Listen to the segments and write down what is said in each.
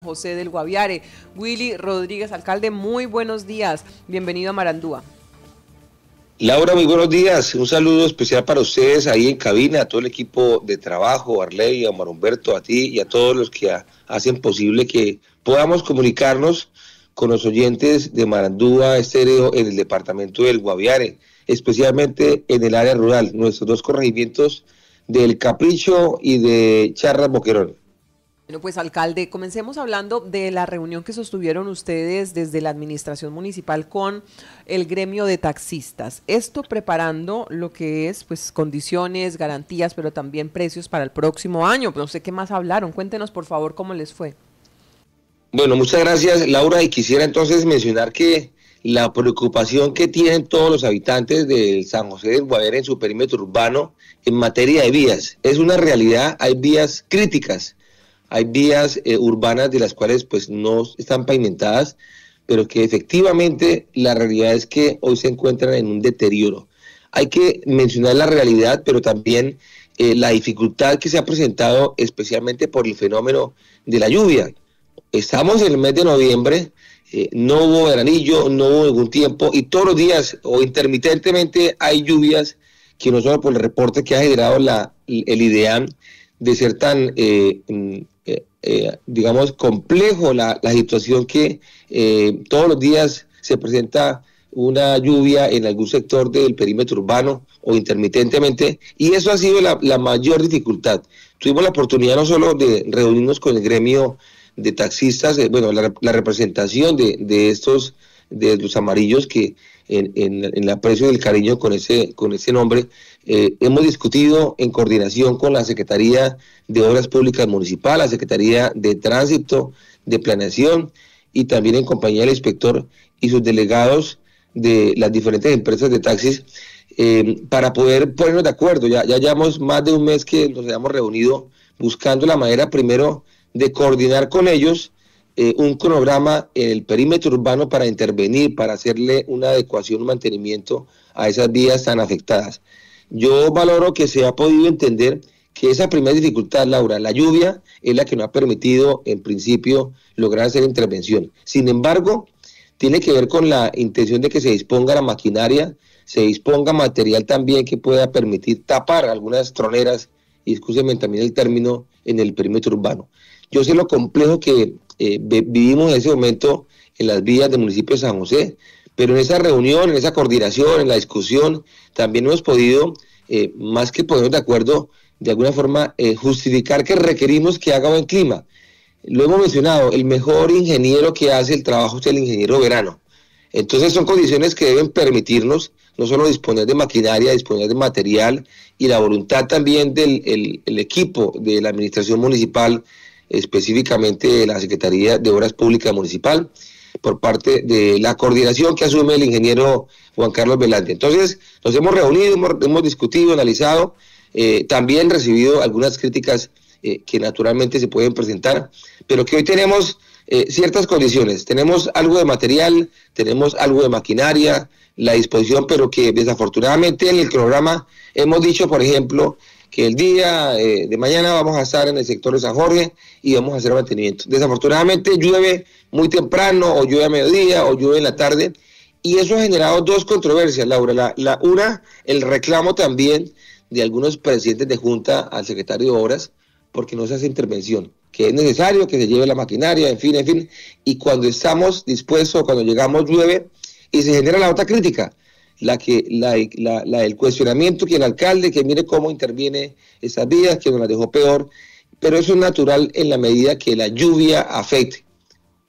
José del Guaviare. Willy Rodríguez, alcalde, muy buenos días. Bienvenido a Marandúa. Laura, muy buenos días. Un saludo especial para ustedes ahí en cabina, a todo el equipo de trabajo, a Arley, a Omar Humberto, a ti y a todos los que hacen posible que podamos comunicarnos con los oyentes de Marandúa Estéreo en el departamento del Guaviare, especialmente en el área rural, nuestros dos corregimientos del Capricho y de Charras Boquerón. Bueno, pues alcalde, comencemos hablando de la reunión que sostuvieron ustedes desde la administración municipal con el gremio de taxistas. Esto preparando lo que es, pues, condiciones, garantías, pero también precios para el próximo año. No sé qué más hablaron. Cuéntenos, por favor, cómo les fue. Bueno, muchas gracias, Laura, y quisiera entonces mencionar que la preocupación que tienen todos los habitantes de San José del Guaviare en su perímetro urbano en materia de vías es una realidad. Hay vías críticas. Hay vías urbanas de las cuales pues no están pavimentadas, pero que efectivamente la realidad es que hoy se encuentran en un deterioro. Hay que mencionar la realidad, pero también la dificultad que se ha presentado especialmente por el fenómeno de la lluvia. Estamos en el mes de noviembre, no hubo veranillo, no hubo ningún tiempo y todos los días o intermitentemente hay lluvias que no solo por el reporte que ha generado el IDEAM de ser tan digamos, complejo la situación que todos los días se presenta una lluvia en algún sector del perímetro urbano o intermitentemente, y eso ha sido la mayor dificultad. Tuvimos la oportunidad no solo de reunirnos con el gremio de taxistas, bueno, la representación de estos, de los amarillos que en el aprecio del cariño con ese nombre, hemos discutido en coordinación con la Secretaría de Obras Públicas Municipal, la Secretaría de Tránsito, de Planeación y también en compañía del inspector y sus delegados de las diferentes empresas de taxis para poder ponernos de acuerdo. Ya llevamos más de un mes que nos hayamos reunido buscando la manera primero de coordinar con ellos un cronograma en el perímetro urbano para intervenir, para hacerle una adecuación, un mantenimiento a esas vías tan afectadas. Yo valoro que se ha podido entender que esa primera dificultad, Laura, la lluvia, es la que no ha permitido, en principio, lograr hacer intervención. Sin embargo, tiene que ver con la intención de que se disponga la maquinaria, se disponga material también que pueda permitir tapar algunas troneras, y escúcheme también el término, en el perímetro urbano. Yo sé lo complejo que vivimos en ese momento en las vías del municipio de San José, pero en esa reunión, en esa coordinación, en la discusión, también hemos podido, más que ponernos de acuerdo, de alguna forma justificar que requerimos que haga buen clima. Lo hemos mencionado, el mejor ingeniero que hace el trabajo es el ingeniero verano. Entonces son condiciones que deben permitirnos no solo disponer de maquinaria, disponer de material y la voluntad también del el equipo de la administración municipal, específicamente de la Secretaría de Obras Públicas Municipal, por parte de la coordinación que asume el ingeniero Juan Carlos Velázquez. Entonces nos hemos reunido, hemos discutido, analizado, también recibido algunas críticas que naturalmente se pueden presentar, pero que hoy tenemos ciertas condiciones. Tenemos algo de material, tenemos algo de maquinaria, la disposición, pero que desafortunadamente en el cronograma hemos dicho, por ejemplo, que el día de mañana vamos a estar en el sector de San Jorge y vamos a hacer mantenimiento. Desafortunadamente llueve muy temprano, o llueve a mediodía, o llueve en la tarde, y eso ha generado dos controversias, Laura. Una, el reclamo también de algunos presidentes de junta al secretario de Obras, porque no se hace intervención, que es necesario que se lleve la maquinaria, en fin, y cuando estamos dispuestos, cuando llegamos llueve, y se genera la otra crítica, el cuestionamiento que el alcalde, que mire cómo interviene esas vías, que nos las dejó peor, pero eso es natural en la medida que la lluvia afecte.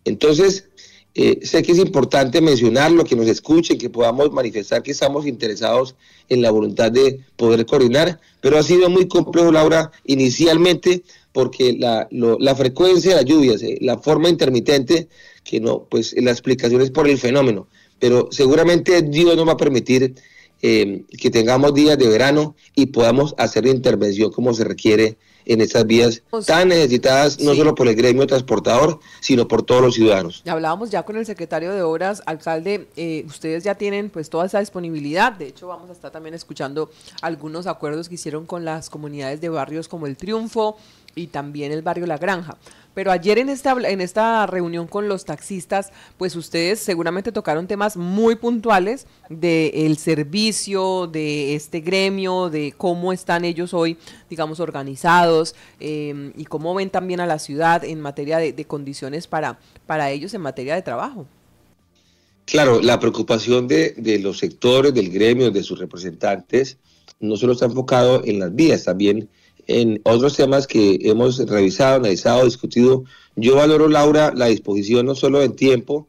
Entonces, sé que es importante mencionarlo, que nos escuchen, que podamos manifestar que estamos interesados en la voluntad de poder coordinar, pero ha sido muy complejo, Laura, inicialmente, porque la frecuencia de las lluvias, la forma intermitente, que no, pues la explicación es por el fenómeno, pero seguramente Dios nos va a permitir que tengamos días de verano y podamos hacer la intervención como se requiere en estas vías tan necesitadas, no solo por el gremio transportador, sino por todos los ciudadanos. Hablábamos ya con el secretario de Obras, alcalde, ustedes ya tienen pues toda esa disponibilidad. De hecho, vamos a estar también escuchando algunos acuerdos que hicieron con las comunidades de barrios como El Triunfo, y también el barrio La Granja. Pero ayer en esta reunión con los taxistas, pues ustedes seguramente tocaron temas muy puntuales del servicio, de este gremio, de cómo están ellos hoy, digamos, organizados, y cómo ven también a la ciudad en materia de condiciones para ellos en materia de trabajo. Claro, la preocupación de los sectores, del gremio, de sus representantes, no solo está enfocado en las vías, también en otros temas que hemos revisado, analizado, discutido. Yo valoro, Laura, la disposición no solo en tiempo,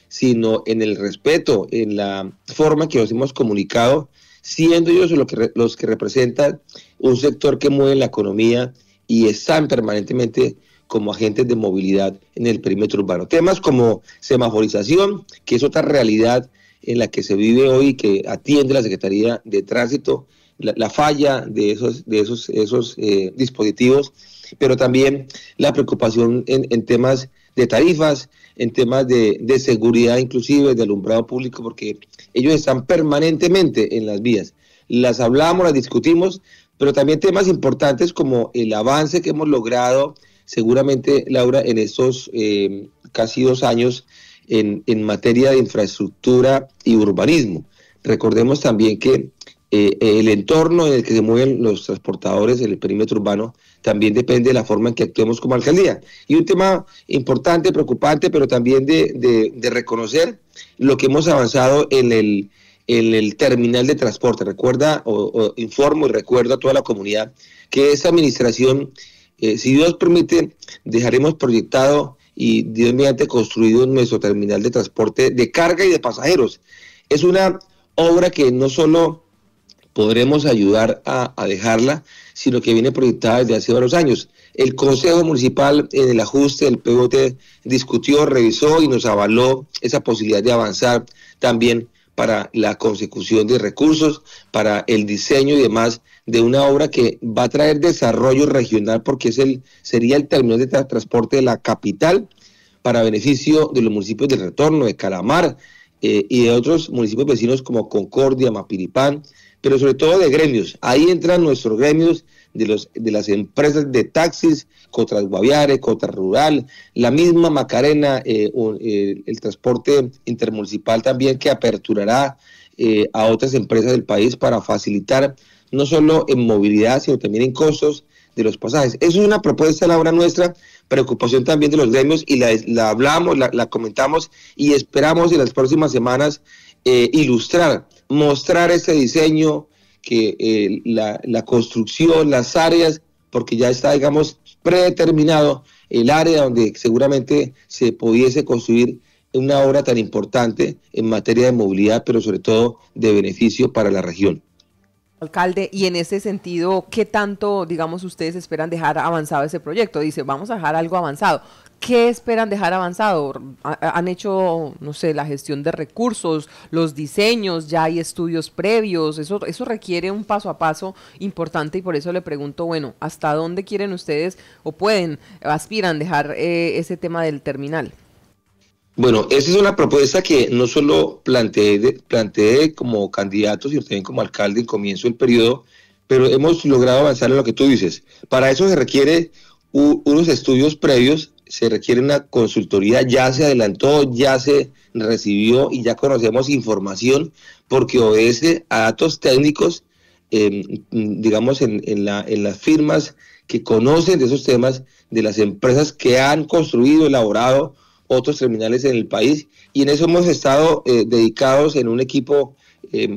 sino en el respeto, en la forma que nos hemos comunicado, siendo ellos los que representan un sector que mueve la economía y están permanentemente como agentes de movilidad en el perímetro urbano. Temas como semaforización, que es otra realidad en la que se vive hoy, que atiende la Secretaría de Tránsito, la falla de esos dispositivos, pero también la preocupación en temas de tarifas, en temas de seguridad, inclusive de alumbrado público, porque ellos están permanentemente en las vías. Las hablamos, las discutimos, pero también temas importantes como el avance que hemos logrado, seguramente, Laura, en estos casi 2 años en materia de infraestructura y urbanismo. Recordemos también que el entorno en el que se mueven los transportadores en el perímetro urbano también depende de la forma en que actuemos como alcaldía. Y un tema importante, preocupante, pero también de reconocer lo que hemos avanzado en el terminal de transporte. Recuerda, o informo y recuerdo a toda la comunidad que esta administración, si Dios permite, dejaremos proyectado y Dios mediante construido nuestro terminal de transporte de carga y de pasajeros. Es una obra que no solo podremos ayudar a dejarla, sino que viene proyectada desde hace varios años. El Consejo Municipal en el ajuste del PVT discutió, revisó y nos avaló esa posibilidad de avanzar también para la consecución de recursos, para el diseño y demás de una obra que va a traer desarrollo regional porque sería el terminal de transporte de la capital para beneficio de los municipios del retorno, de Calamar y de otros municipios vecinos como Concordia, Mapiripán, pero sobre todo de gremios. Ahí entran nuestros gremios de las empresas de taxis, Cotras Guaviare, Cotras Rural, la misma Macarena, el transporte intermunicipal también que aperturará a otras empresas del país para facilitar no solo en movilidad, sino también en costos de los pasajes. Eso es una propuesta, Laura, nuestra, preocupación también de los gremios, y la hablamos, la comentamos, y esperamos en las próximas semanas ilustrar, mostrar ese diseño, que la construcción, las áreas, porque ya está, digamos, predeterminado el área donde seguramente se pudiese construir una obra tan importante en materia de movilidad, pero sobre todo de beneficio para la región. Alcalde, y en ese sentido, ¿qué tanto, digamos, ustedes esperan dejar avanzado ese proyecto? Dice, vamos a dejar algo avanzado. ¿Qué esperan dejar avanzado? ¿Han hecho, no sé, la gestión de recursos, los diseños, ya hay estudios previos? Eso requiere un paso a paso importante, y por eso le pregunto, bueno, ¿hasta dónde quieren ustedes o aspiran dejar ese tema del terminal? Bueno, esa es una propuesta que no solo planteé como candidato, sino también como alcalde en comienzo del periodo, pero hemos logrado avanzar en lo que tú dices. Para eso se requiere unos estudios previos, se requiere una consultoría, ya se adelantó, ya se recibió y ya conocemos información porque obedece a datos técnicos, digamos, en las firmas que conocen de esos temas, de las empresas que han construido, elaborado otros terminales en el país, y en eso hemos estado dedicados en un equipo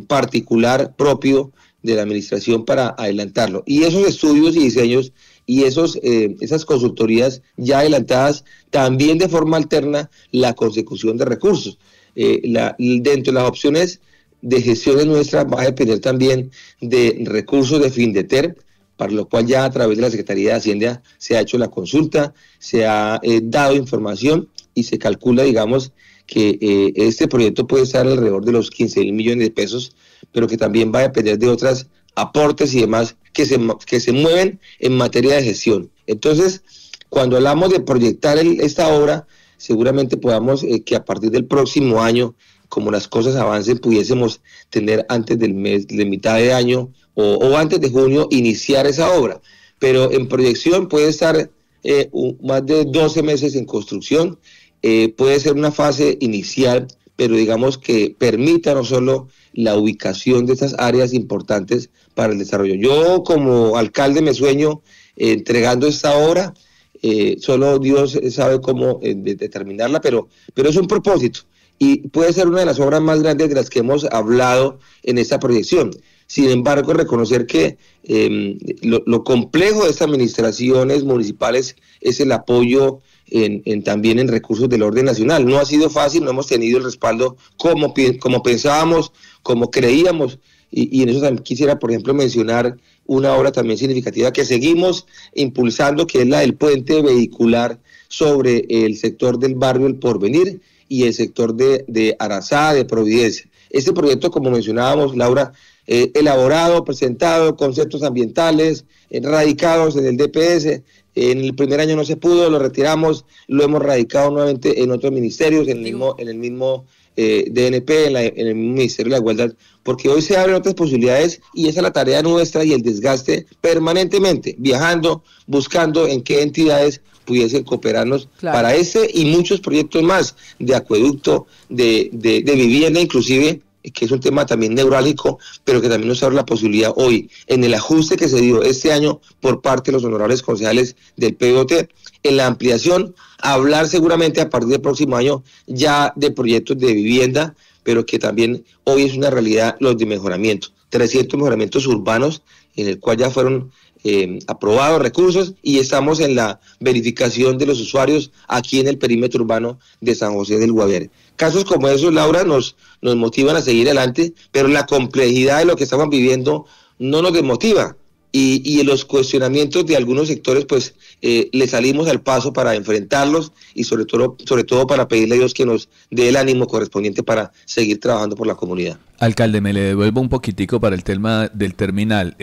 particular propio de la administración para adelantarlo. Y esos estudios y diseños y esas consultorías ya adelantadas, también de forma alterna la consecución de recursos. Dentro de las opciones de gestión nuestras va a depender también de recursos de Findeter, para lo cual ya a través de la Secretaría de Hacienda se ha hecho la consulta, se ha dado información y se calcula, digamos, que este proyecto puede estar alrededor de los 15.000 millones de pesos, pero que también va a depender de otros aportes y demás que se mueven en materia de gestión. Entonces, cuando hablamos de proyectar esta obra, seguramente podamos que a partir del próximo año, como las cosas avancen, pudiésemos tener antes del mes, de mitad de año o antes de junio, iniciar esa obra. pero en proyección puede estar más de 12 meses en construcción. Puede ser una fase inicial, pero digamos que permita no solo la ubicación de estas áreas importantes para el desarrollo. Yo como alcalde me sueño entregando esta obra, solo Dios sabe cómo determinarla, pero es un propósito y puede ser una de las obras más grandes de las que hemos hablado en esta proyección. Sin embargo, reconocer que lo complejo de estas administraciones municipales es el apoyo también en recursos del orden nacional. No ha sido fácil, no hemos tenido el respaldo como pensábamos, como creíamos, y en eso también quisiera, por ejemplo, mencionar una obra también significativa que seguimos impulsando, que es la del puente vehicular sobre el sector del barrio El Porvenir y el sector de Arazá, de Providencia. Este proyecto, como mencionábamos, Laura, elaborado, presentado, conceptos ambientales, radicados en el DPS. En el primer año no se pudo, lo retiramos, lo hemos radicado nuevamente en otros ministerios, en el mismo DNP, en el mismo Ministerio de la Igualdad, porque hoy se abren otras posibilidades y esa es la tarea nuestra y el desgaste permanentemente, viajando, buscando en qué entidades pudiesen cooperarnos para ese y muchos proyectos más de acueducto, de vivienda inclusive, que es un tema también neurálgico, pero que también nos abre la posibilidad hoy, en el ajuste que se dio este año por parte de los honorables concejales del PVOT, en la ampliación, hablar seguramente a partir del próximo año ya de proyectos de vivienda, pero que también hoy es una realidad los de mejoramiento, 300 mejoramientos urbanos, en el cual ya fueron aprobados recursos y estamos en la verificación de los usuarios aquí en el perímetro urbano de San José del Guaviare. Casos como esos, Laura, nos motivan a seguir adelante, pero la complejidad de lo que estamos viviendo no nos desmotiva y en los cuestionamientos de algunos sectores pues le salimos al paso para enfrentarlos y sobre todo para pedirle a Dios que nos dé el ánimo correspondiente para seguir trabajando por la comunidad. Alcalde, me le devuelvo un poquitico para el tema del terminal.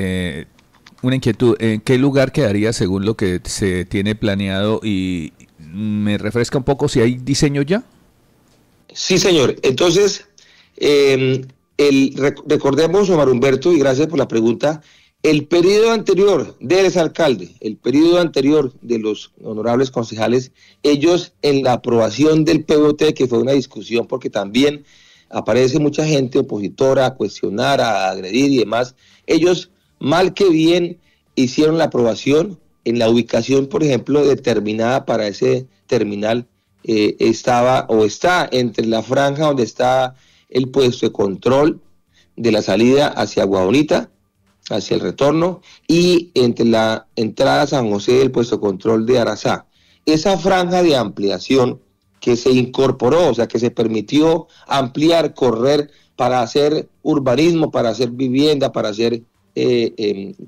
Una inquietud, ¿en qué lugar quedaría según lo que se tiene planeado? Y me refresca un poco si hay diseño ya. Sí, señor. Entonces, recordemos, Omar Humberto, y gracias por la pregunta, el periodo anterior del exalcalde, el periodo anterior de los honorables concejales, ellos en la aprobación del PVOT, que fue una discusión porque también aparece mucha gente opositora a cuestionar, a agredir y demás, ellos mal que bien hicieron la aprobación en la ubicación, por ejemplo, determinada para ese terminal, está entre la franja donde está el puesto de control de la salida hacia Agua Bonita, hacia el retorno, y entre la entrada a San José del puesto de control de Arazá. Esa franja de ampliación que se incorporó, o sea, que se permitió ampliar, correr para hacer urbanismo, para hacer vivienda, para hacer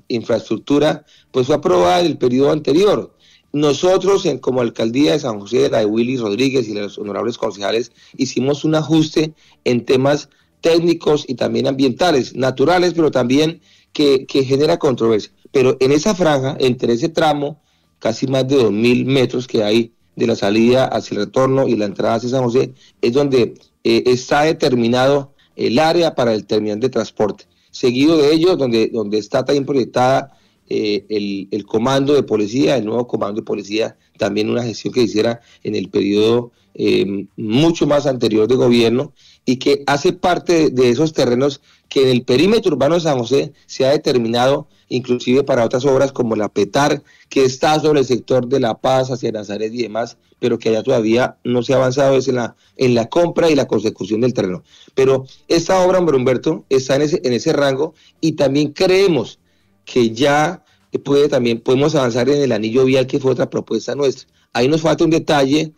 infraestructura, pues fue aprobada en el periodo anterior. Nosotros, como alcaldía de San José, la de Willy Rodríguez y los honorables concejales, hicimos un ajuste en temas técnicos y también ambientales, naturales, pero también que genera controversia. Pero en esa franja, entre ese tramo, casi más de 2.000 metros que hay de la salida hacia el retorno y la entrada hacia San José, es donde está determinado el área para el terminal de transporte. Seguido de ello, donde está también proyectada el comando de policía, el nuevo comando de policía, también una gestión que hiciera en el periodo mucho más anterior de gobierno y que hace parte de esos terrenos que en el perímetro urbano de San José se ha determinado inclusive para otras obras como la PETAR, que está sobre el sector de La Paz, hacia Nazaret y demás, pero que allá todavía no se ha avanzado es en la compra y la consecución del terreno. Pero esta obra, hombre Humberto, está en ese rango y también creemos que ya podemos avanzar en el anillo vial, que fue otra propuesta nuestra. Ahí nos falta un detalle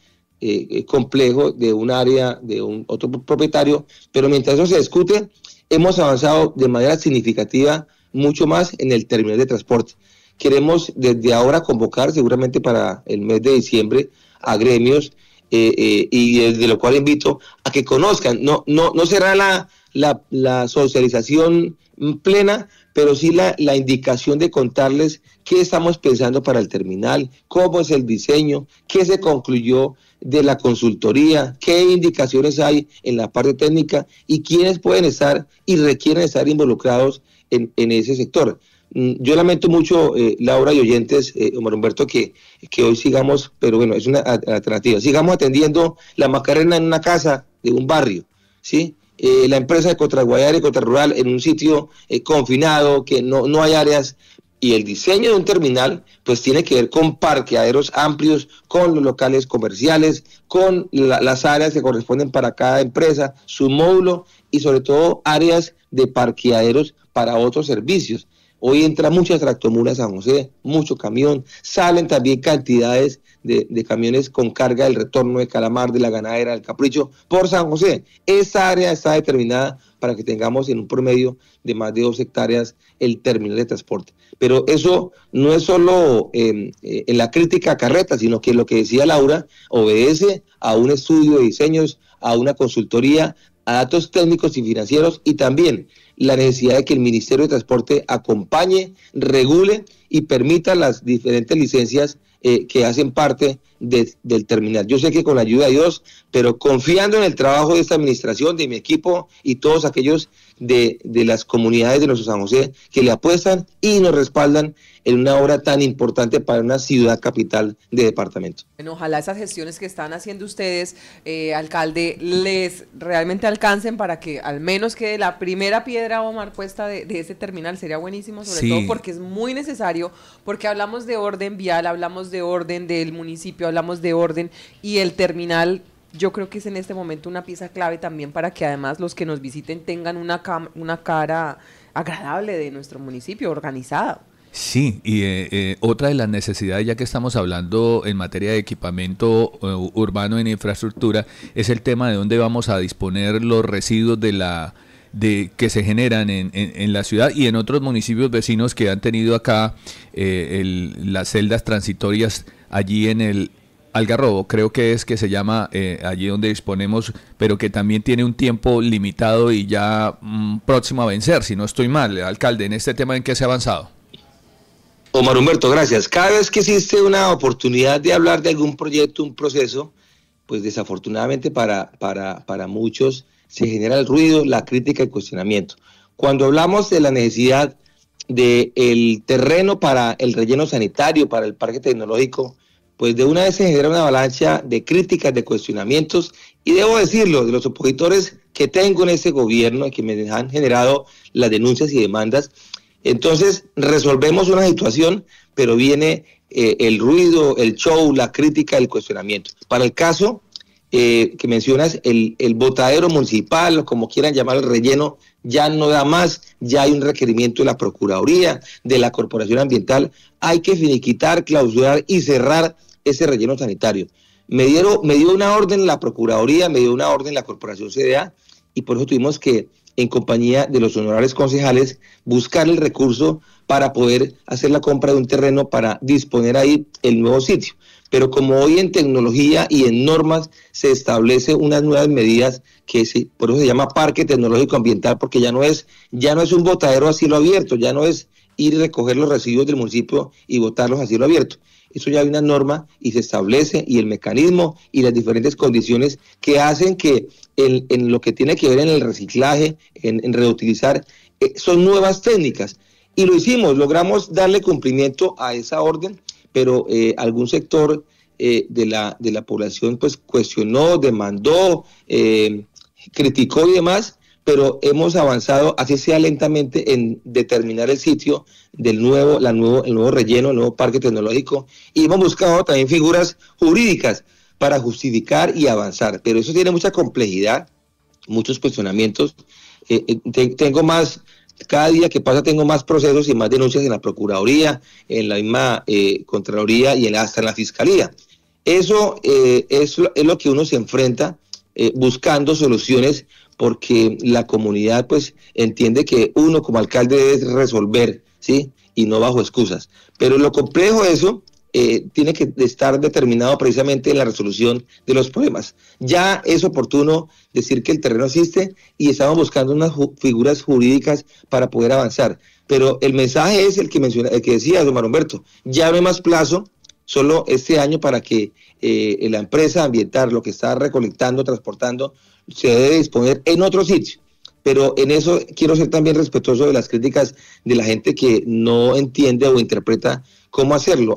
complejo de un área, de otro propietario, pero mientras eso se discute, hemos avanzado de manera significativa mucho más en el terminal de transporte. Queremos desde ahora convocar seguramente para el mes de diciembre a gremios y desde lo cual invito a que conozcan. No será la socialización plena, pero sí la indicación de contarles qué estamos pensando para el terminal, cómo es el diseño, qué se concluyó de la consultoría, qué indicaciones hay en la parte técnica y quiénes pueden estar y requieren estar involucrados en ese sector. Yo lamento mucho, Laura y oyentes, Omar Humberto, que hoy sigamos, pero bueno, es una alternativa, sigamos atendiendo la Macarena en una casa de un barrio, ¿sí? La empresa de Contraguayare y Contrarural en un sitio confinado, que no hay áreas, y el diseño de un terminal pues tiene que ver con parqueaderos amplios, con los locales comerciales, con las áreas que corresponden para cada empresa, su módulo y sobre todo áreas de parqueaderos para otros servicios. Hoy entra muchas tractomulas a San José, mucho camión, salen también cantidades de camiones con carga del retorno de Calamar, de la Ganadera, del Capricho, por San José. Esta área está determinada para que tengamos en un promedio de más de 2 hectáreas el terminal de transporte. Pero eso no es solo en la crítica a Carreta, sino que lo que decía Laura obedece a un estudio de diseños, a una consultoría, a datos técnicos y financieros, y también la necesidad de que el Ministerio de Transporte acompañe, regule y permita las diferentes licencias que hacen parte del terminal. Yo sé que con la ayuda de Dios, pero confiando en el trabajo de esta administración, de mi equipo y todos aquellos de las comunidades de nuestro San José que le apuestan y nos respaldan en una obra tan importante para una ciudad capital de departamento. Bueno, ojalá esas gestiones que están haciendo ustedes, alcalde, les realmente alcancen para que al menos quede la primera piedra, Omar, puesta de ese terminal. Sería buenísimo, sobre todo porque es muy necesario, porque hablamos de orden vial, hablamos de orden del municipio, hablamos de orden, y el terminal yo creo que es en este momento una pieza clave también para que además los que nos visiten tengan una cara agradable de nuestro municipio, organizada. Sí, y otra de las necesidades, ya que estamos hablando en materia de equipamiento urbano en infraestructura, es el tema de dónde vamos a disponer los residuos que se generan en la ciudad y en otros municipios vecinos que han tenido acá las celdas transitorias allí en el Algarrobo, creo que se llama allí donde disponemos, pero que también tiene un tiempo limitado y ya próximo a vencer, si no estoy mal, alcalde, en este tema, ¿en qué se ha avanzado? Omar Humberto, gracias. Cada vez que existe una oportunidad de hablar de algún proyecto, un proceso, pues desafortunadamente para muchos se genera el ruido, la crítica y el cuestionamiento. Cuando hablamos de la necesidad del terreno para el relleno sanitario, para el parque tecnológico, pues de una vez se genera una avalancha de críticas, de cuestionamientos, y debo decirlo, de los opositores que tengo en este gobierno y que me han generado las denuncias y demandas. Entonces resolvemos una situación, pero viene el ruido, el show, la crítica, el cuestionamiento. Para el caso que mencionas, el botadero municipal, o como quieran llamar el relleno, ya no da más, ya hay un requerimiento de la Procuraduría, de la Corporación Ambiental, hay que finiquitar, clausurar y cerrar ese relleno sanitario. Me dio una orden la Procuraduría, me dio una orden la Corporación CDA, y por eso tuvimos que, en compañía de los honorables concejales, buscar el recurso para poder hacer la compra de un terreno para disponer ahí el nuevo sitio. Pero como hoy en tecnología y en normas se establece unas nuevas medidas por eso se llama Parque Tecnológico Ambiental, porque ya no es un botadero a cielo abierto, ya no es ir y recoger los residuos del municipio y botarlos a cielo abierto. Eso ya hay una norma y se establece, y el mecanismo y las diferentes condiciones que hacen que en lo que tiene que ver en el reciclaje, en reutilizar, son nuevas técnicas. Y lo hicimos, logramos darle cumplimiento a esa orden, pero algún sector de la población pues cuestionó, demandó, criticó y demás, pero hemos avanzado, así sea lentamente, en determinar el sitio del nuevo relleno, el nuevo parque tecnológico, y hemos buscado también figuras jurídicas para justificar y avanzar, pero eso tiene mucha complejidad, muchos cuestionamientos. Cada día que pasa tengo más procesos y más denuncias en la Procuraduría, en la misma Contraloría y hasta en la Fiscalía. Eso es lo que uno se enfrenta buscando soluciones, porque la comunidad pues entiende que uno como alcalde debe resolver, ¿sí? Y no bajo excusas. Pero lo complejo de eso tiene que estar determinado precisamente en la resolución de los problemas. Ya es oportuno decir que el terreno existe y estamos buscando unas figuras jurídicas para poder avanzar. Pero el mensaje es el que decía Omar Humberto, ya no hay más plazo, solo este año para que la empresa ambiental, lo que está recolectando, transportando, se debe disponer en otro sitio. pero en eso quiero ser también respetuoso de las críticas de la gente que no entiende o interpreta cómo hacerlo.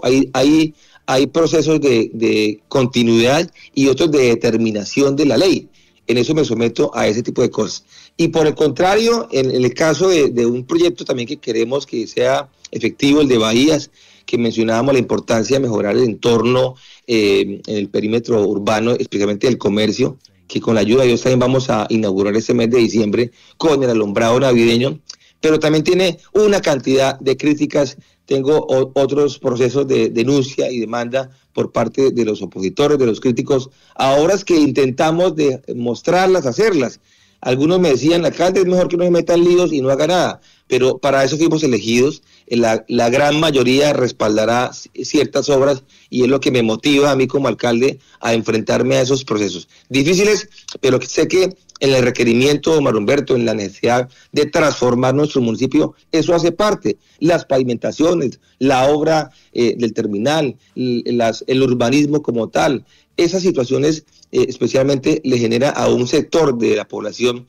Hay procesos de continuidad y otros de determinación de la ley. En eso me someto a ese tipo de cosas. Y por el contrario, en el caso de un proyecto también que queremos que sea efectivo, el de Bahías, que mencionábamos la importancia de mejorar el entorno en el perímetro urbano, especialmente del comercio, que con la ayuda de Dios también vamos a inaugurar este mes de diciembre con el alumbrado navideño, pero también tiene una cantidad de críticas. Tengo otros procesos de denuncia y demanda por parte de los opositores, de los críticos, a obras que intentamos de mostrarlas, hacerlas. Algunos me decían, alcalde, es mejor que no se metan líos y no haga nada, pero para eso fuimos elegidos. La gran mayoría respaldará ciertas obras y es lo que me motiva a mí como alcalde a enfrentarme a esos procesos difíciles, pero sé que en el requerimiento, Omar Humberto, en la necesidad de transformar nuestro municipio, eso hace parte. Las pavimentaciones, la obra del terminal, el urbanismo como tal, esas situaciones especialmente le genera a un sector de la población,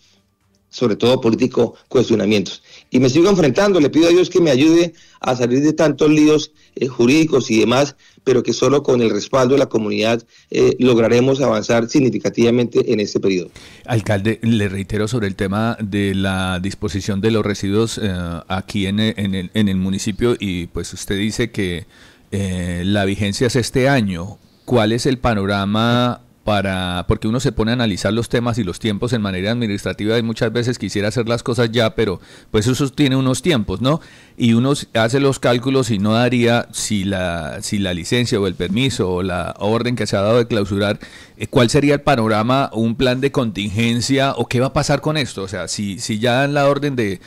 sobre todo político, cuestionamientos. Y me sigo enfrentando, le pido a Dios que me ayude a salir de tantos líos jurídicos y demás, pero que solo con el respaldo de la comunidad lograremos avanzar significativamente en este periodo. Alcalde, le reitero sobre el tema de la disposición de los residuos aquí en el municipio, y pues usted dice que la vigencia es este año. ¿Cuál es el panorama porque uno se pone a analizar los temas y los tiempos en manera administrativa y muchas veces quisiera hacer las cosas ya, pero pues eso tiene unos tiempos, ¿no? Y uno hace los cálculos y no daría si la licencia o el permiso o la orden que se ha dado de clausurar, ¿cuál sería el panorama, un plan de contingencia o qué va a pasar con esto? O sea, si ya dan la orden de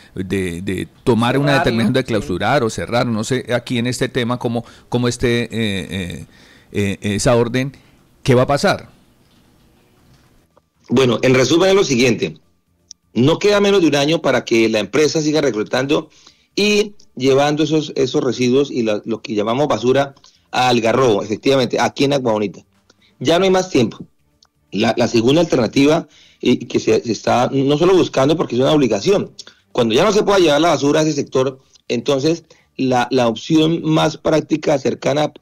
tomar cerrar, una determinación de clausurar o cerrar, no sé aquí en este tema cómo esté esa orden, ¿qué va a pasar? Bueno, en resumen es lo siguiente, no queda menos de un año para que la empresa siga reclutando y llevando esos residuos y lo que llamamos basura a Algarrobo, efectivamente, aquí en Agua Bonita. Ya no hay más tiempo. La segunda alternativa que se está no solo buscando porque es una obligación, cuando ya no se pueda llevar la basura a ese sector, entonces la opción más práctica, cercana,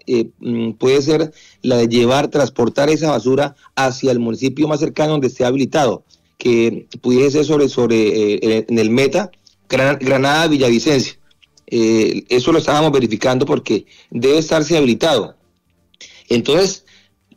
puede ser la de transportar esa basura hacia el municipio más cercano donde esté habilitado, que pudiese ser en el Meta, Granada, Villavicencio. Eso lo estábamos verificando porque debe estarse habilitado. Entonces,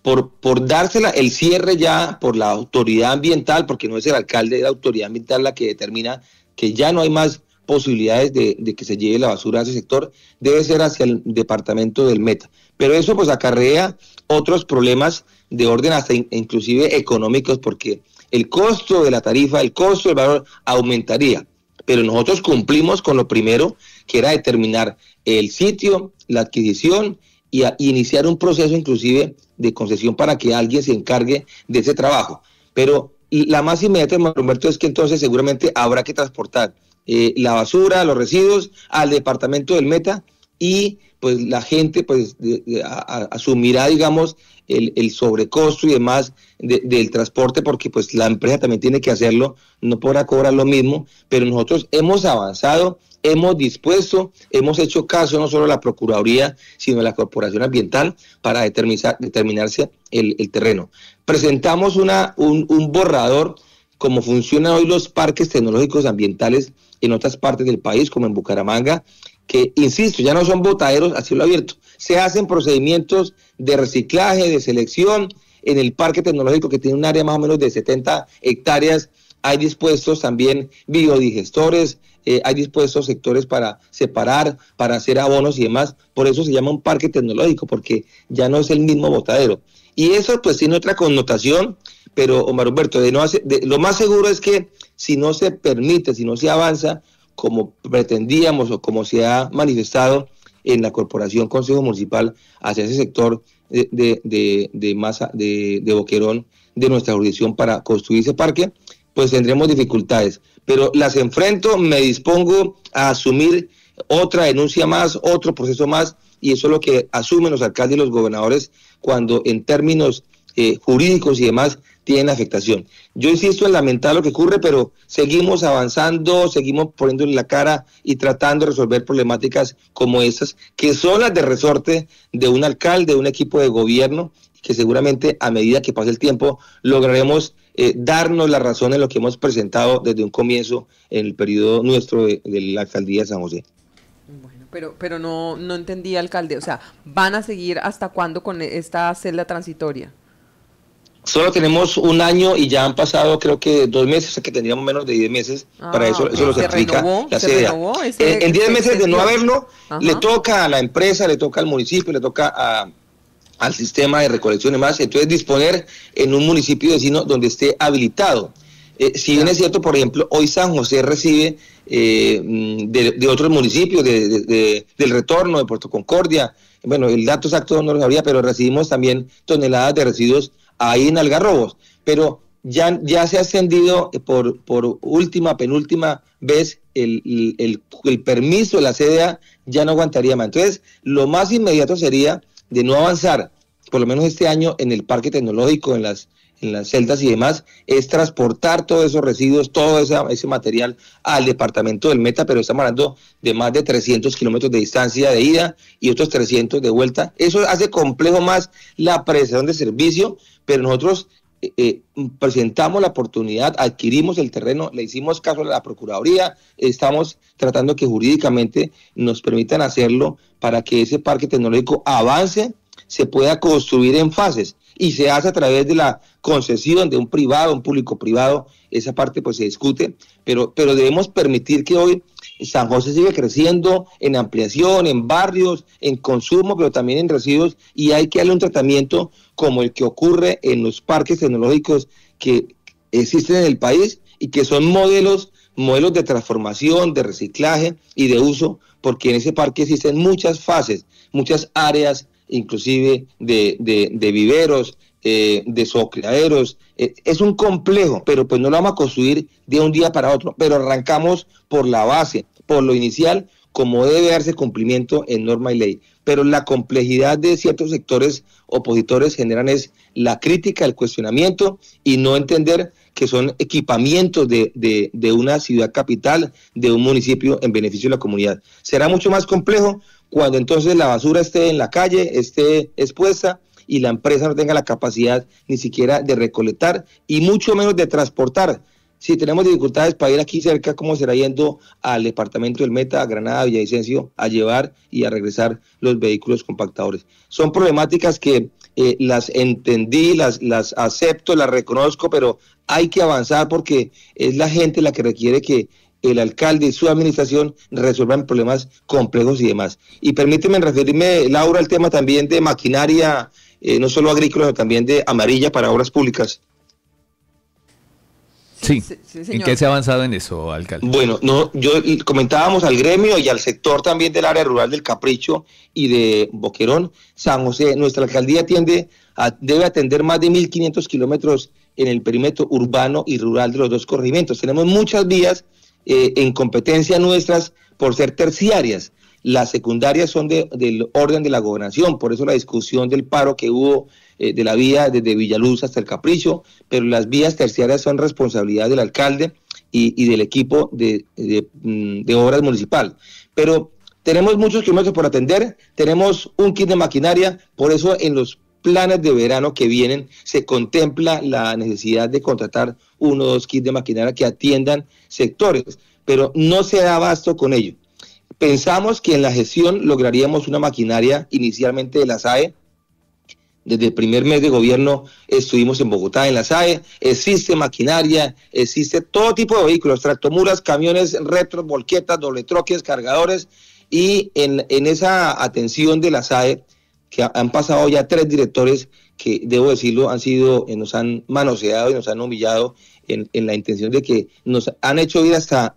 por dársela el cierre ya por la autoridad ambiental, porque no es el alcalde de la autoridad ambiental la que determina que ya no hay más posibilidades de que se lleve la basura a ese sector, debe ser hacia el departamento del Meta. Pero eso pues acarrea otros problemas de orden hasta inclusive económicos, porque el costo de la tarifa, el costo del valor aumentaría. Pero nosotros cumplimos con lo primero, que era determinar el sitio, la adquisición y iniciar un proceso inclusive de concesión para que alguien se encargue de ese trabajo. Pero la más inmediata, Roberto, es que entonces seguramente habrá que transportar la basura, los residuos al departamento del Meta y pues la gente pues asumirá, digamos, el sobrecosto y demás del transporte, porque pues la empresa también tiene que hacerlo, no podrá cobrar lo mismo, pero nosotros hemos avanzado, hemos dispuesto, hemos hecho caso no solo a la Procuraduría, sino a la Corporación Ambiental para determinarse el terreno. Presentamos un borrador, como funcionan hoy los parques tecnológicos ambientales en otras partes del país, como en Bucaramanga, que, insisto, ya no son botaderos a cielo abierto, se hacen procedimientos de reciclaje, de selección. En el parque tecnológico, que tiene un área más o menos de 70 hectáreas, hay dispuestos también biodigestores, hay dispuestos sectores para separar, para hacer abonos y demás. Por eso se llama un parque tecnológico, porque ya no es el mismo botadero. Y eso pues tiene otra connotación, pero Omar Humberto, lo más seguro es que si no se permite, si no se avanza como pretendíamos o como se ha manifestado en la Corporación Consejo Municipal hacia ese sector de Boquerón, de nuestra jurisdicción, para construir ese parque, pues tendremos dificultades. Pero las enfrento, me dispongo a asumir otra denuncia más, otro proceso más, y eso es lo que asumen los alcaldes y los gobernadores cuando en términos jurídicos y demás tienen afectación. Yo insisto en lamentar lo que ocurre, pero seguimos avanzando, seguimos poniéndole la cara y tratando de resolver problemáticas como esas, que son las de resorte de un alcalde, de un equipo de gobierno, que seguramente a medida que pase el tiempo lograremos darnos la razón en lo que hemos presentado desde un comienzo en el periodo nuestro de la alcaldía de San José. Bueno, pero no entendí, alcalde, o sea, ¿van a seguir hasta cuándo con esta celda transitoria? Solo tenemos un año y ya han pasado creo que 2 meses, o sea que tendríamos menos de 10 meses, para eso lo certifica la CDA. En 10 meses de no haberlo, le toca a la empresa, le toca al municipio, le toca al sistema de recolección y más, entonces disponer en un municipio vecino donde esté habilitado. Si bien es cierto, por ejemplo, hoy San José recibe de otros municipios, del Retorno, de Puerto Concordia, bueno, el dato exacto no lo sabría, pero recibimos también toneladas de residuos ahí en Algarrobos, pero ya se ha ascendido por penúltima vez el permiso de la CDA, ya no aguantaría más. Entonces, lo más inmediato sería de no avanzar, por lo menos este año, en el parque tecnológico, en las celdas y demás, es transportar todos esos residuos, todo ese material al departamento del Meta, pero estamos hablando de más de 300 kilómetros de distancia de ida y otros 300 de vuelta. Eso hace complejo más la prestación de servicio, pero nosotros presentamos la oportunidad, adquirimos el terreno, le hicimos caso a la Procuraduría, estamos tratando que jurídicamente nos permitan hacerlo para que ese parque tecnológico avance, se pueda construir en fases y se hace a través de la concesión de un privado, un público-privado, esa parte pues se discute, pero debemos permitir que hoy San José siga creciendo en ampliación, en barrios, en consumo, pero también en residuos, y hay que darle un tratamiento como el que ocurre en los parques tecnológicos que existen en el país y que son modelos de transformación, de reciclaje y de uso, porque en ese parque existen muchas fases, muchas áreas, inclusive de viveros, de zoocreaderos. Es un complejo, pero pues no lo vamos a construir de un día para otro, pero arrancamos por la base, por lo inicial, como debe darse cumplimiento en norma y ley. Pero la complejidad de ciertos sectores opositores generan es la crítica, el cuestionamiento y no entender que son equipamientos de una ciudad capital, de un municipio en beneficio de la comunidad. Será mucho más complejo cuando entonces la basura esté en la calle, esté expuesta y la empresa no tenga la capacidad ni siquiera de recolectar y mucho menos de transportar. Si tenemos dificultades para ir aquí cerca, ¿cómo será yendo al departamento del Meta, a Granada, Villavicencio, a llevar y a regresar los vehículos compactadores? Son problemáticas que las entendí, las acepto, las reconozco, pero hay que avanzar porque es la gente la que requiere que el alcalde y su administración resuelvan problemas complejos y demás. Y permíteme referirme, Laura, al tema también de maquinaria, no solo agrícola, sino también de amarilla para obras públicas. Sí, ¿en qué se ha avanzado en eso, alcalde? Bueno, comentábamos al gremio y al sector también del área rural del Capricho y de Boquerón. San José, nuestra alcaldía debe atender más de 1.500 kilómetros en el perímetro urbano y rural de los dos corregimientos. Tenemos muchas vías en competencia nuestras por ser terciarias. Las secundarias son del orden de la gobernación, por eso la discusión del paro que hubo de la vía desde Villaluz hasta el Capricho, pero las vías terciarias son responsabilidad del alcalde y del equipo de obras municipal. Pero tenemos muchos kilómetros por atender, tenemos un kit de maquinaria, por eso en los planes de verano que vienen se contempla la necesidad de contratar 1 o 2 kits de maquinaria que atiendan sectores, pero no se da abasto con ello. Pensamos que en la gestión lograríamos una maquinaria inicialmente de la SAE. Desde el primer mes de gobierno estuvimos en Bogotá en la SAE, existe maquinaria, existe todo tipo de vehículos, tractomulas, camiones, retros, volquetas, doble troques, cargadores, y en esa atención de la SAE, que han pasado ya 3 directores que, debo decirlo, nos han manoseado y nos han humillado en la intención de que nos han hecho ir hasta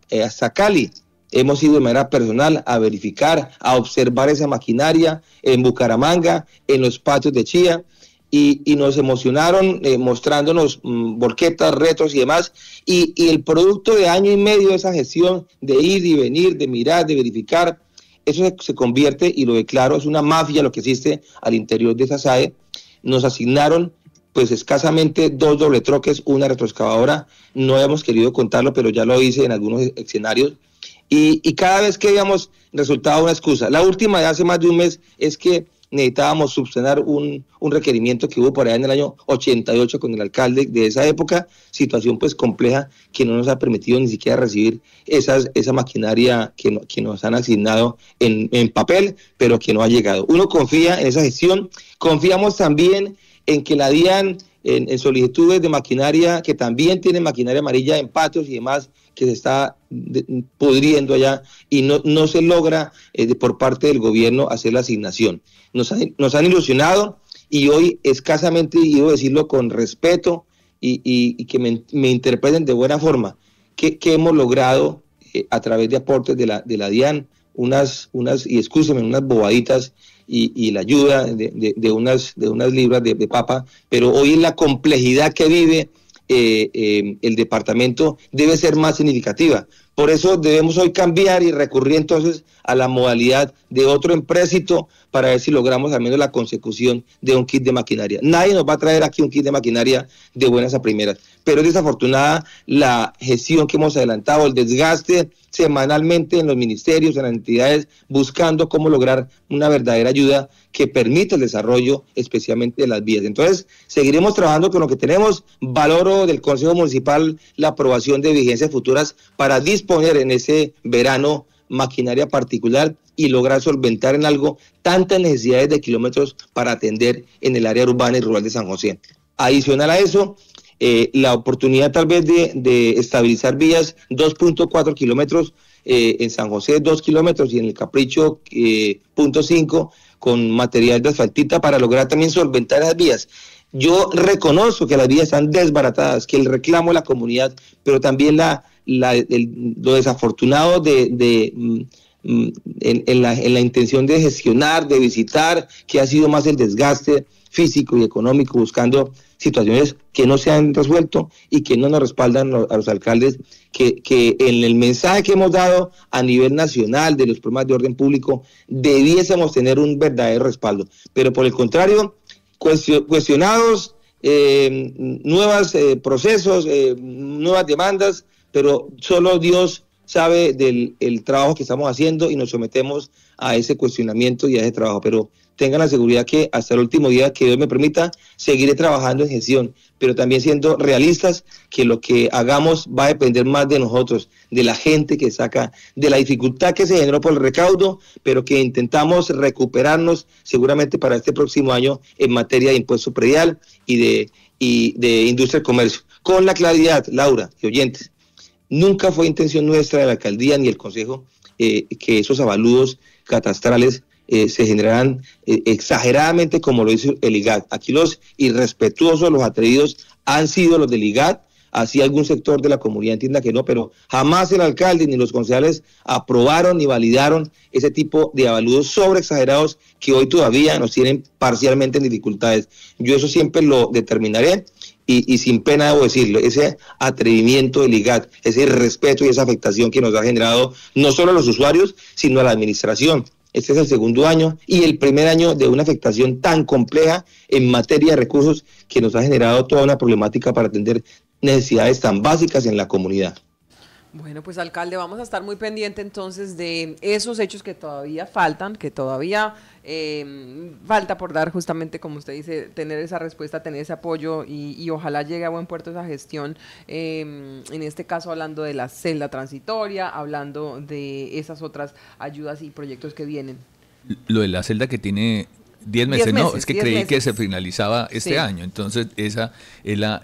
Cali. Hemos ido de manera personal a verificar, a observar esa maquinaria en Bucaramanga, en los patios de Chía, y nos emocionaron mostrándonos volquetas, retros y demás, y el producto de año y medio de esa gestión, de ir y venir, de mirar, de verificar, eso se convierte, y lo declaro, es una mafia lo que existe al interior de esa SAE. Nos asignaron pues escasamente 2 doble troques, una retroexcavadora. No hemos querido contarlo, pero ya lo hice en algunos escenarios. Y cada vez que veíamos resultaba una excusa. La última de hace más de un mes es que necesitábamos subsanar un requerimiento que hubo por allá en el año 88 con el alcalde de esa época, situación pues compleja que no nos ha permitido ni siquiera recibir esa maquinaria que nos han asignado en papel, pero que no ha llegado. Uno confía en esa gestión, confiamos también en que la DIAN en solicitudes de maquinaria, que también tiene maquinaria amarilla en patios y demás, que se está pudriendo allá y no se logra por parte del gobierno hacer la asignación. Nos han ilusionado y hoy escasamente, y debo decirlo con respeto y que me interpreten de buena forma, que hemos logrado a través de aportes de la DIAN, y excúsenme, unas bobaditas y la ayuda de unas libras de papa, pero hoy en la complejidad que vive el departamento debe ser más significativa. Por eso debemos hoy cambiar y recurrir entonces a la modalidad de otro empréstito para ver si logramos al menos la consecución de un kit de maquinaria. Nadie nos va a traer aquí un kit de maquinaria de buenas a primeras, pero es desafortunada la gestión que hemos adelantado, el desgaste semanalmente en los ministerios, en las entidades, buscando cómo lograr una verdadera ayuda que permita el desarrollo, especialmente de las vías. Entonces, seguiremos trabajando con lo que tenemos. Valoro del Consejo Municipal la aprobación de vigencias futuras para disponer en ese verano maquinaria particular y lograr solventar en algo tantas necesidades de kilómetros para atender en el área urbana y rural de San José. Adicional a eso, la oportunidad tal vez de estabilizar vías, 2.4 kilómetros en San José, 2 kilómetros y en el Capricho, 0.5 con material de asfaltita para lograr también solventar las vías. Yo reconozco que las vías están desbaratadas, que el reclamo de la comunidad, pero también lo desafortunado en la intención de gestionar, de visitar, que ha sido más el desgaste físico y económico, buscando situaciones que no se han resuelto y que no nos respaldan a los alcaldes, que en el mensaje que hemos dado a nivel nacional de los problemas de orden público debiésemos tener un verdadero respaldo. Pero por el contrario, cuestionados, nuevos procesos, nuevas demandas, pero solo Dios sabe del trabajo que estamos haciendo y nos sometemos a ese cuestionamiento y a ese trabajo, pero tengan la seguridad que hasta el último día que Dios me permita, seguiré trabajando en gestión, pero también siendo realistas que lo que hagamos va a depender más de nosotros, de la gente que saca, de la dificultad que se generó por el recaudo, pero que intentamos recuperarnos seguramente para este próximo año en materia de impuesto predial y de industria y comercio. Con la claridad, Laura y oyentes, nunca fue intención nuestra de la alcaldía ni el consejo que esos avalúos catastrales se generarán exageradamente como lo hizo el IGAD. Aquí los irrespetuosos, los atrevidos han sido los del IGAD, así algún sector de la comunidad entienda que no, pero jamás el alcalde ni los concejales aprobaron ni validaron ese tipo de avalúos sobre exagerados que hoy todavía nos tienen parcialmente en dificultades. Yo eso siempre lo determinaré y sin pena debo decirlo, ese atrevimiento del IGAD, ese irrespeto y esa afectación que nos ha generado no solo a los usuarios, sino a la administración. Este es el segundo año y el primer año de una afectación tan compleja en materia de recursos que nos ha generado toda una problemática para atender necesidades tan básicas en la comunidad. Bueno, pues alcalde, vamos a estar muy pendiente entonces de esos hechos que todavía faltan, que todavía falta por dar, justamente como usted dice, tener esa respuesta, tener ese apoyo y ojalá llegue a buen puerto esa gestión, en este caso hablando de la celda transitoria, hablando de esas otras ayudas y proyectos que vienen. Lo de la celda que tiene 10 meses, no, es que creí meses. que se finalizaba este año, entonces esa era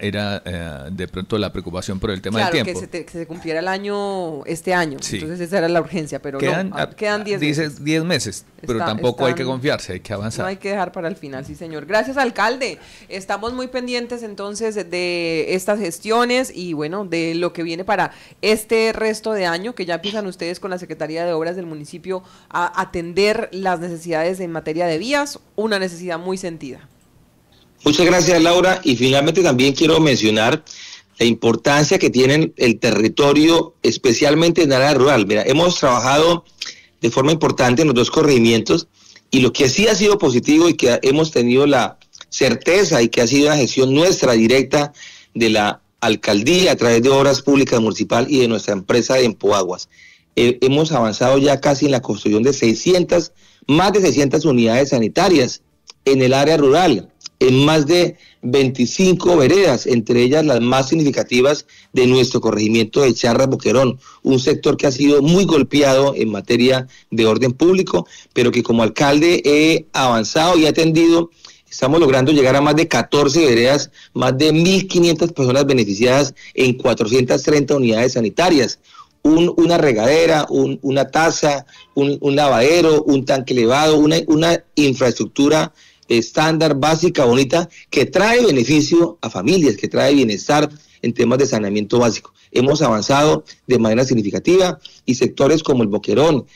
de pronto la preocupación por el tema del tiempo. Claro, que se cumpliera el año, este año, sí. Entonces esa era la urgencia, pero quedan 10 meses. Dices 10 meses, pero tampoco hay que confiarse, hay que avanzar. No hay que dejar para el final, sí señor. Gracias alcalde, estamos muy pendientes entonces de estas gestiones y bueno, de lo que viene para este resto de año, que ya empiezan ustedes con la Secretaría de Obras del municipio a atender las necesidades en materia de vías, una necesidad muy sentida. Muchas gracias, Laura, y finalmente también quiero mencionar la importancia que tiene el territorio, especialmente en el área rural. Mira, hemos trabajado de forma importante en los dos corregimientos y lo que sí ha sido positivo y que hemos tenido la certeza y que ha sido una gestión nuestra directa de la alcaldía a través de Obras Públicas Municipal y de nuestra empresa de Empoaguas. Hemos avanzado ya casi en la construcción de más de 600 unidades sanitarias en el área rural, en más de 25 veredas, entre ellas las más significativas de nuestro corregimiento de Charras Boquerón, un sector que ha sido muy golpeado en materia de orden público, pero que como alcalde he avanzado y he atendido. Estamos logrando llegar a más de 14 veredas, más de 1.500 personas beneficiadas en 430 unidades sanitarias. Una regadera, una taza, un lavadero, un tanque elevado, una infraestructura estándar, básica, bonita, que trae beneficio a familias, que trae bienestar en temas de saneamiento básico. Hemos avanzado de manera significativa y sectores como el Boquerón,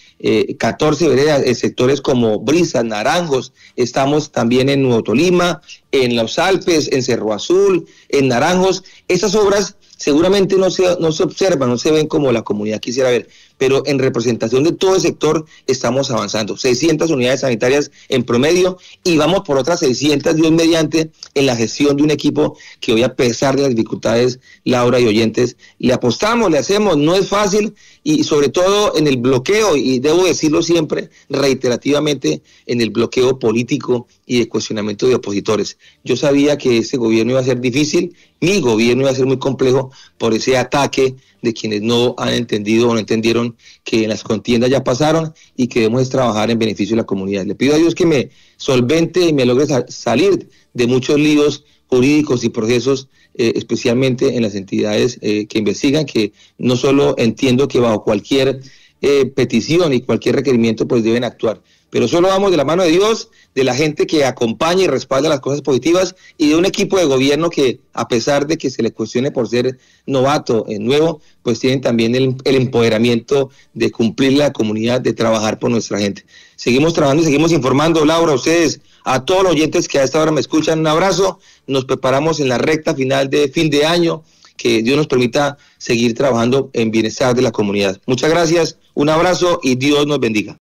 14 veredas, sectores como Brisas, Naranjos, estamos también en Nuevo Tolima, en los Alpes, en Cerro Azul, en Naranjos. Esas obras seguramente no se observan, no se ven como la comunidad quisiera ver, pero en representación de todo el sector estamos avanzando. 600 unidades sanitarias en promedio y vamos por otras 600, Dios mediante, en la gestión de un equipo que hoy, a pesar de las dificultades, Laura y oyentes, le apostamos, le hacemos, no es fácil, y sobre todo en el bloqueo, y debo decirlo siempre, reiterativamente, en el bloqueo político y de cuestionamiento de opositores. Yo sabía que este gobierno iba a ser difícil, mi gobierno iba a ser muy complejo por ese ataque de quienes no han entendido o no entendieron que las contiendas ya pasaron y que debemos trabajar en beneficio de la comunidad. Le pido a Dios que me solvente y me logre salir de muchos líos jurídicos y procesos, especialmente en las entidades que investigan, que no solo entiendo que bajo cualquier petición y cualquier requerimiento pues deben actuar, pero solo vamos de la mano de Dios, de la gente que acompaña y respalda las cosas positivas y de un equipo de gobierno que, a pesar de que se le cuestione por ser novato, nuevo, pues tienen también el empoderamiento de cumplir la comunidad, de trabajar por nuestra gente. Seguimos trabajando y seguimos informando. Laura, a ustedes, a todos los oyentes que a esta hora me escuchan, un abrazo. Nos preparamos en la recta final de fin de año, que Dios nos permita seguir trabajando en bienestar de la comunidad. Muchas gracias, un abrazo y Dios nos bendiga.